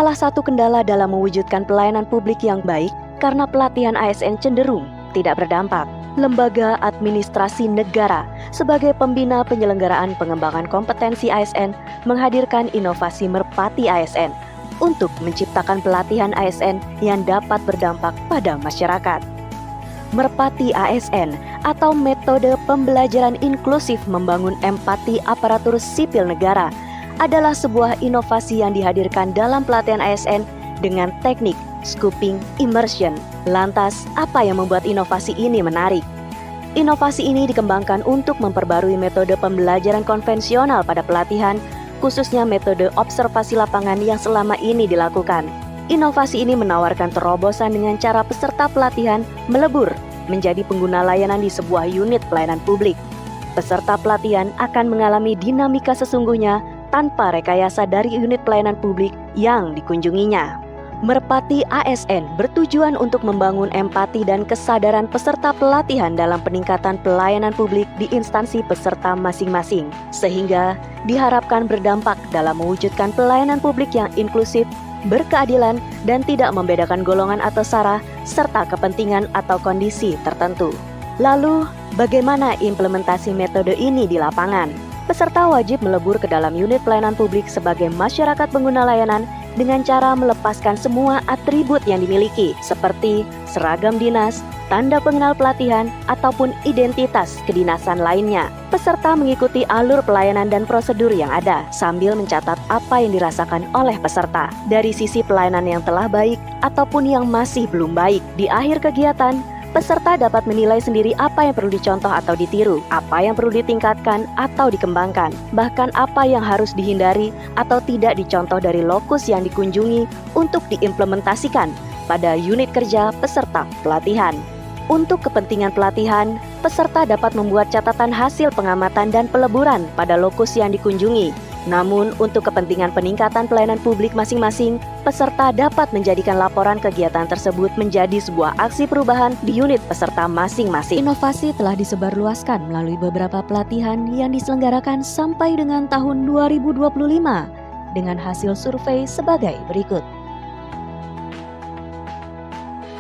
salah satu kendala dalam mewujudkan pelayanan publik yang baik karena pelatihan ASN cenderung tidak berdampak. Lembaga Administrasi Negara sebagai pembina penyelenggaraan pengembangan kompetensi ASN menghadirkan inovasi Merpati ASN untuk menciptakan pelatihan ASN yang dapat berdampak pada masyarakat. Merpati ASN atau metode pembelajaran inklusif membangun empati aparatur sipil negara adalah sebuah inovasi yang dihadirkan dalam pelatihan ASN dengan teknik scooping immersion. Lantas, apa yang membuat inovasi ini menarik? Inovasi ini dikembangkan untuk memperbarui metode pembelajaran konvensional pada pelatihan, khususnya metode observasi lapangan yang selama ini dilakukan. Inovasi ini menawarkan terobosan dengan cara peserta pelatihan melebur menjadi pengguna layanan di sebuah unit pelayanan publik. Peserta pelatihan akan mengalami dinamika sesungguhnya tanpa rekayasa dari unit pelayanan publik yang dikunjunginya. Merpati ASN bertujuan untuk membangun empati dan kesadaran peserta pelatihan dalam peningkatan pelayanan publik di instansi peserta masing-masing, sehingga diharapkan berdampak dalam mewujudkan pelayanan publik yang inklusif, berkeadilan, dan tidak membedakan golongan atau sara, serta kepentingan atau kondisi tertentu. Lalu, bagaimana implementasi metode ini di lapangan? Peserta wajib melebur ke dalam unit pelayanan publik sebagai masyarakat pengguna layanan dengan cara melepaskan semua atribut yang dimiliki, seperti seragam dinas, tanda pengenal pelatihan, ataupun identitas kedinasan lainnya. Peserta mengikuti alur pelayanan dan prosedur yang ada, sambil mencatat apa yang dirasakan oleh peserta, dari sisi pelayanan yang telah baik ataupun yang masih belum baik. Di akhir kegiatan, peserta dapat menilai sendiri apa yang perlu dicontoh atau ditiru, apa yang perlu ditingkatkan atau dikembangkan, bahkan apa yang harus dihindari atau tidak dicontoh dari lokus yang dikunjungi untuk diimplementasikan pada unit kerja peserta pelatihan. Untuk kepentingan pelatihan, peserta dapat membuat catatan hasil pengamatan dan peleburan pada lokus yang dikunjungi. Namun, untuk kepentingan peningkatan pelayanan publik masing-masing, peserta dapat menjadikan laporan kegiatan tersebut menjadi sebuah aksi perubahan di unit peserta masing-masing. Inovasi telah disebarluaskan melalui beberapa pelatihan yang diselenggarakan sampai dengan tahun 2025 dengan hasil survei sebagai berikut.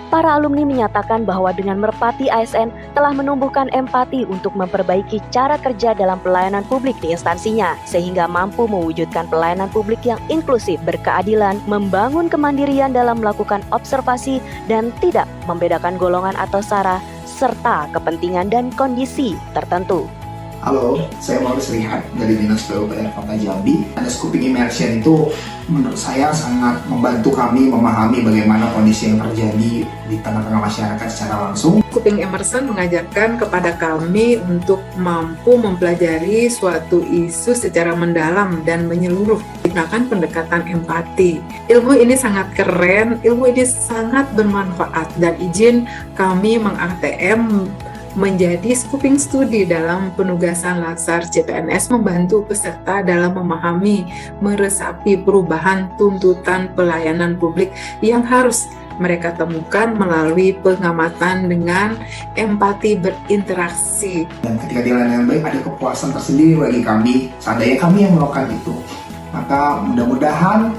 Para alumni menyatakan bahwa dengan Merpati ASN telah menumbuhkan empati untuk memperbaiki cara kerja dalam pelayanan publik di instansinya, sehingga mampu mewujudkan pelayanan publik yang inklusif, berkeadilan, membangun kemandirian dalam melakukan observasi dan tidak membedakan golongan atau sara, serta kepentingan dan kondisi tertentu. Halo, saya Maulus Rihat dari Dinas PUPR Kota Jambi. Ada scooping immersion itu menurut saya sangat membantu kami memahami bagaimana kondisi yang terjadi di tengah-tengah masyarakat secara langsung. Scooping immersion mengajarkan kepada kami untuk mampu mempelajari suatu isu secara mendalam dan menyeluruh, menggunakan pendekatan empati. Ilmu ini sangat keren, ilmu ini sangat bermanfaat, dan izin kami meng-ATM menjadi scooping studi dalam penugasan Latsar CPNS, membantu peserta dalam memahami, meresapi perubahan tuntutan pelayanan publik yang harus mereka temukan melalui pengamatan dengan empati berinteraksi. Dan ketika dilayani dengan baik, ada kepuasan tersendiri bagi kami, seandainya kami yang melakukan itu. Maka mudah-mudahan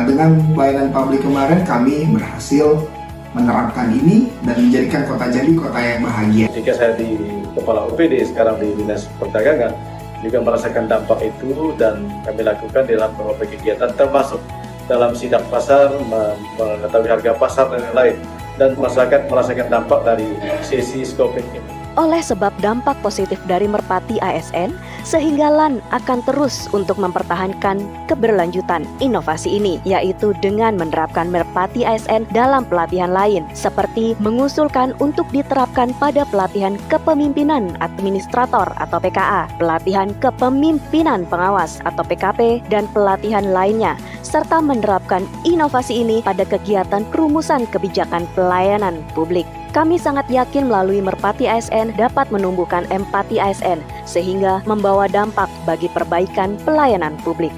dengan pelayanan publik kemarin kami berhasil menerapkan ini dan menjadikan Kota Jambi kota yang bahagia. Jika saya di Kepala UPD, sekarang di Dinas Perdagangan, juga merasakan dampak itu, dan kami lakukan dalam beberapa kegiatan termasuk dalam sidak pasar, mengetahui harga pasar dan lain-lain, dan masyarakat merasakan dampak dari sesi scoping ini. Oleh sebab dampak positif dari Merpati ASN, sehingga LAN akan terus untuk mempertahankan keberlanjutan inovasi ini, yaitu dengan menerapkan Merpati ASN dalam pelatihan lain, seperti mengusulkan untuk diterapkan pada pelatihan kepemimpinan administrator atau PKA, pelatihan kepemimpinan pengawas atau PKP, dan pelatihan lainnya, serta menerapkan inovasi ini pada kegiatan perumusan kebijakan pelayanan publik. Kami sangat yakin melalui Merpati ASN dapat menumbuhkan empati ASN sehingga membawa dampak bagi perbaikan pelayanan publik.